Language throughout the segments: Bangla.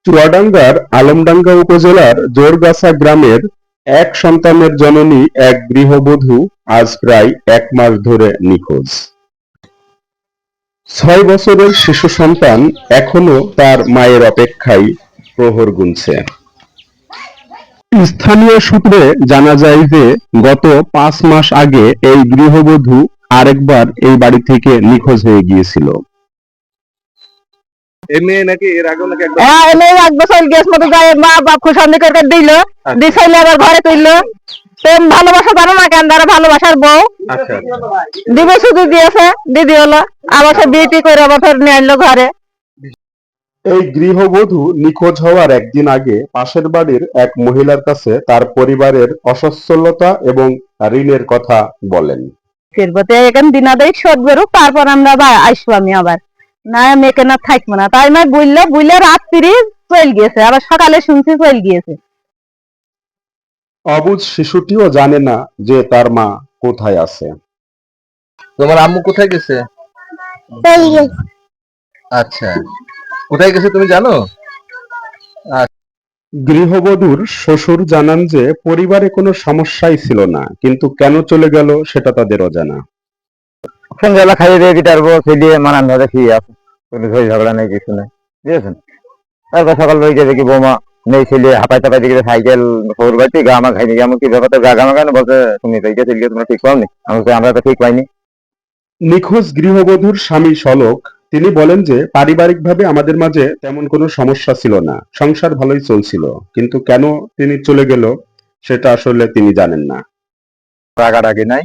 চুয়াডাঙ্গার আলমডাঙ্গা উপজেলার জোরগাছা গ্রামের এক সন্তানের জননী এক গৃহবধূ আজ প্রায় ১ মাস ধরে নিখোঁজ। ৬ বছরের শিশু সন্তান এখনো তার মায়ের অপেক্ষায় প্রহর গুনছে। স্থানীয় সূত্রে জানা যায় যে গত ৫ মাস আগে এই গৃহবধূ আরেকবার এই বাড়ি থেকে নিখোঁজ হয়ে গিয়েছিল। এই মেয়ে নাকি এর আগেও নাকি একবার হ্যাঁ এনে এক বছর গ্যাস মতো যায় মা বাপ খুব সামনে করে দিল দিছাইলে আবার ঘরে তুললো প্রেম ভালোবাসা জানো না কেন তারা ভালোবাসার বউ আচ্ছা দিবে শুধু দিয়েছে দিদি হলো আবার সে বিয়েটি করে আবার ফের নিয়ে আনলো ঘরে। এই গৃহবধূ নিখোঁজ হওয়ার একদিন আগে পাশের বাড়ির এক মহিলার কাছে তার পরিবারের অসচ্ছলতা এবং ঋণের কথা বলেন। ফিরবতে এখানে দিনাদাই শোধ বেরুক তারপর আমরা আসবো আমি আবার না মেয়েকে না থাকবো না তাই নয় বুঝলে রাত্রি চল গিয়েছে আবার সকালে শুনছি চল গিয়েছে। অবুঝ শিশুটিও জানে না যে তার মা কোথায় আছে। তোমার আম্মু কোথায় গেছে? আচ্ছা, কোথায় গেছে তুমি জানো? গৃহবধূর শ্বশুর জানান যে পরিবারে কোনো সমস্যাই ছিল না, কিন্তু কেন চলে গেল সেটা তাদের অজানা। সন্ধ্যাবেলা খাইয়ে দিয়ে গিটার বউ খেলিয়ে মানান ধরে ফিরে আসে, কোনো ঝই ঝগড়া নেই কিছু নেই, বুঝেছেন। তারপর সকাল হয়ে গিয়ে দেখি বৌমা নেই, ছেলে হাঁপাই চাপাই দিকে সাইকেল ফোর বাড়তি গা আমা খাইনি, এমন কি ব্যাপারটা গা গামা কেন বলছে তুমি তো ছেলে তোমরা ঠিক পাওনি, আমরা তো ঠিক পাইনি। নিখোঁজ গৃহবধূর স্বামী শলক তিনি বলেন যে পারিবারিকভাবে আমাদের মাঝে তেমন কোনো সমস্যা ছিল না, সংসার ভালোই চলছিল, কিন্তু কেন তিনি চলে গেল সেটা আসলে তিনি জানেন না। রাগারাগি নাই,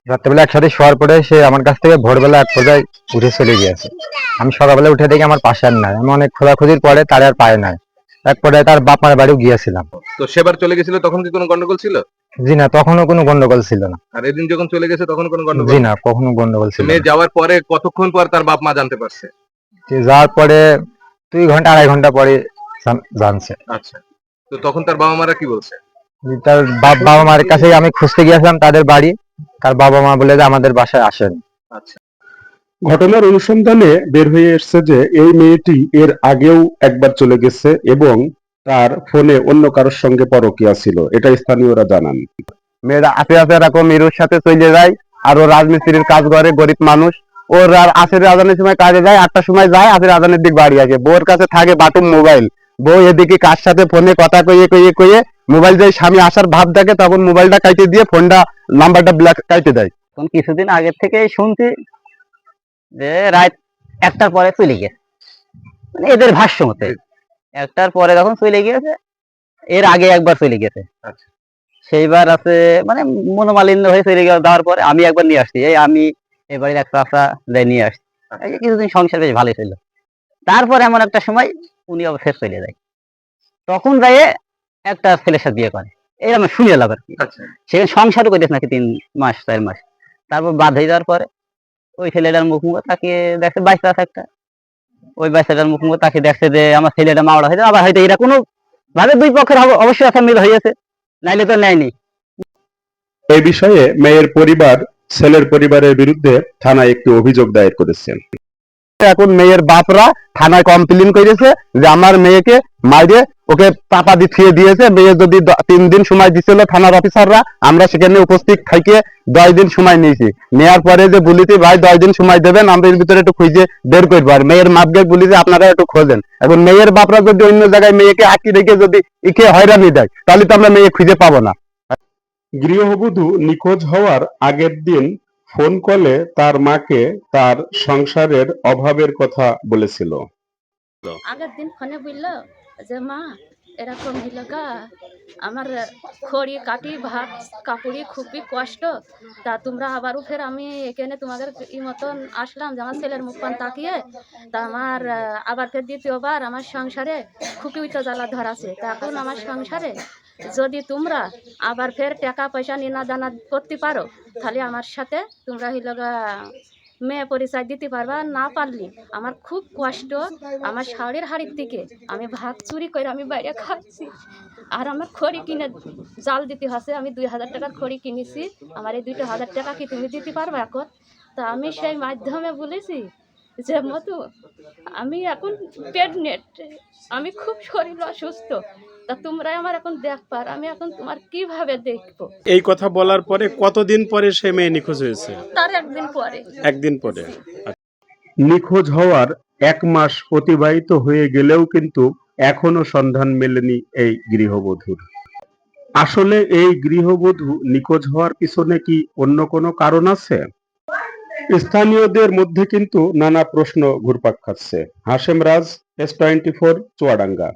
রাত্রেবেলা একসাথে শোয়ার পরে সে আমার কাছ থেকে ভোরবেলা এক পর্যায়ে উঠে চলে গিয়েছে। আমি সকালবেলা উঠে দেখি আমার পাশে আর নাই, আমি অনেক খোঁজাখুঁজির পরে তার আর পায়ে নাই। এক পর্যায়ে তার বাপ মার বাড়িও গিয়েছিলাম। তো সেবার চলে গেছিল তখন কি কোনো গন্ডগোল ছিল? জি না, তখনও কোনো গন্ডগোল ছিল না। আর এদিন যখন চলে গেছে তখন কোনো গন্ডগোল? জি না, কখনো গন্ডগোল ছিল না। মেয়ে যাওয়ার পরে কতক্ষণ পর তার বাপ মা জানতে পারছে? সে যাওয়ার পরে 2 ঘন্টা 2.5 ঘন্টা পরে জানছে। আচ্ছা, তো তখন তার বাবা মারা কি বলছে? তার বাবা মার কাছে আমি খুঁজতে গিয়েছিলাম তাদের বাড়ি, তার বাবা মা বলে যে আমাদের বাসায় আসেন। আচ্ছা, ঘটনার অনুসন্ধানে বের হয়ে এসেছে যে এই মেয়েটি এর আগেও একবার চলে গেছে এবং তার ফোনে অন্য কারোর সঙ্গে পরকীয়া ছিল, এটা স্থানীয়রা জানান। মেয়েরা আসে আসে এরকম মেয়ের সাথে চলে যায়, আর ও রাজমিস্ত্রির কাজ করে, গরিব মানুষ। ওর আর আসের আজানের সময় কাজে যায়, 8টার সময় যায়, আসের আজানের দিক বাড়ি আসে। বউর কাছে থাকে বাটুম মোবাইল, বউ এদিকে কার সাথে ফোনে কথা কইয়ে কইয়ে কইয়ে মোবাইল দিয়ে স্বামী আসার ভাব দেখে, তখন মোবাইলটা কাইটে দিয়ে ফোনটা নাম্বারটা ব্ল্যাক কাইটে দেয়। তখন কিছুদিন আগের থেকে শুনছি যে রাত 1টার পরে চলে গেছে, মানে এদের ভাষ্য মতে 1টার পরে যখন চলে গিয়েছে, এর আগে একবার চলে গেছে। আচ্ছা, সেইবার আছে মানে মনোমালিন্য হয়ে চলে যাওয়ার পরে আমি একবার নিয়ে আসছি, এই আমি এবারে এক চাচা নিয়ে আসছি। এই কিছুদিন সংসার বেশ ভালো ছিল, তারপরে এমন একটা সময় উনি অবশেষ চলে যায়, তখন যাই একটা ছেলের সাথে বিয়ে করে, এই আমি শুনে এলাম আর কি। আচ্ছা, সেখানে সংসারও করেছে নাকি 3 মাস 4 মাস, তারপর বাদ হয়ে যাওয়ার পরে ওই ছেলেটার মুখ তাকে দেখছে বাচ্চা আছে একটা, ওই বাচ্চাটার মুখ তাকে দেখছে যে আমার ছেলেটা মাওড়া হয়েছে, আবার হয়তো এরা কোনো ভাবে দুই পক্ষের অবশ্যই একটা মিল হয়েছে, নাইলে তো নেয়নি। এই বিষয়ে মেয়ের পরিবার ছেলের পরিবারের বিরুদ্ধে থানায় একটি অভিযোগ দায়ের করেছেন। এখন মেয়ের বাপরা থানায় কমপ্লেন করেছে যে আমার মেয়েকে মাইরে ওকে টাকা দিয়ে দিয়েছে। মেয়ে যদি 3 দিন সময় দিছিল থানার অফিসাররা, আমরা সেখানে উপস্থিত থেকে 10 দিন সময় নিয়েছি। নেওয়ার পরে যে বলিতে ভাই 10 দিন সময় দেবেন, আমরা এর ভিতরে একটু খুঁজে বের করবো। আর মেয়ের মাপকে বলি যে আপনারা একটু খোঁজেন। এখন মেয়ের বাপরা যদি অন্য জায়গায় মেয়েকে আটকে রেখে যদি একে হয়রানি দেয়, তাহলে তো আমরা মেয়ে খুঁজে পাবো না। গৃহবধূ নিখোঁজ হওয়ার আগের দিন ফোন কলে তার মাকে তার সংসারের অভাবের কথা বলেছিল। আগের দিন ফোনে বললো যে মা এরকম হইল গা, আমার খড়ি কাটি ভাত কাপড়ি খুবই কষ্ট, তা তোমরা আবারও ফের আমি এখানে তোমাদের মতন আসলাম যে আমার ছেলের মুখ পান তাকিয়ে, তা আমার আবার ফের দ্বিতীয়বার আমার সংসারে খুবই তো জ্বালা ধরাছে, তা এখন আমার সংসারে যদি তোমরা আবার ফের টাকা পয়সা নিনা দানা করতে পারো, তাহলে আমার সাথে তোমরা হইল গা মেয়ে পরিচয় দিতে পারবা, না পারলি আমার খুব কষ্ট, আমার শাড়ির হাড়ির থেকে আমি ভাত চুরি করে আমি বাইরে খাচ্ছি, আর আমার খড়ি কিনে জাল দিতে হচ্ছে, আমি 2000 টাকার খড়ি কিনেছি, আমার এই 2000 টাকা কি তুমি দিতে পারবে এখন? তা আমি সেই মাধ্যমে বলেছি যে মধু, আমি এখন প্রেগনেন্ট, আমি খুব শরীর অসুস্থ, তা তোমরাই আমার এখন দেখবার, আমি এখন তোমার কিভাবে দেখবো। এই কথা বলার পরে কতদিন পরে সে মেয়ে নিখোঁজ হয়েছে? তার একদিন পরে। একদিন পরে। নিখোঁজ হওয়ার 1 মাস অতিবাহিত হয়ে গেলেও কিন্তু এখনো সন্ধান মেলেনি এই গৃহবধূর। আসলে এই গৃহবধূ নিখোঁজ হওয়ার পিছনে কি অন্য কোনো কারণ আছে? স্থানীয়দের মধ্যে কিন্তু নানা প্রশ্ন ঘুরপাক খাচ্ছে। হাশেম রাজ, S24, চুয়াডাঙ্গা।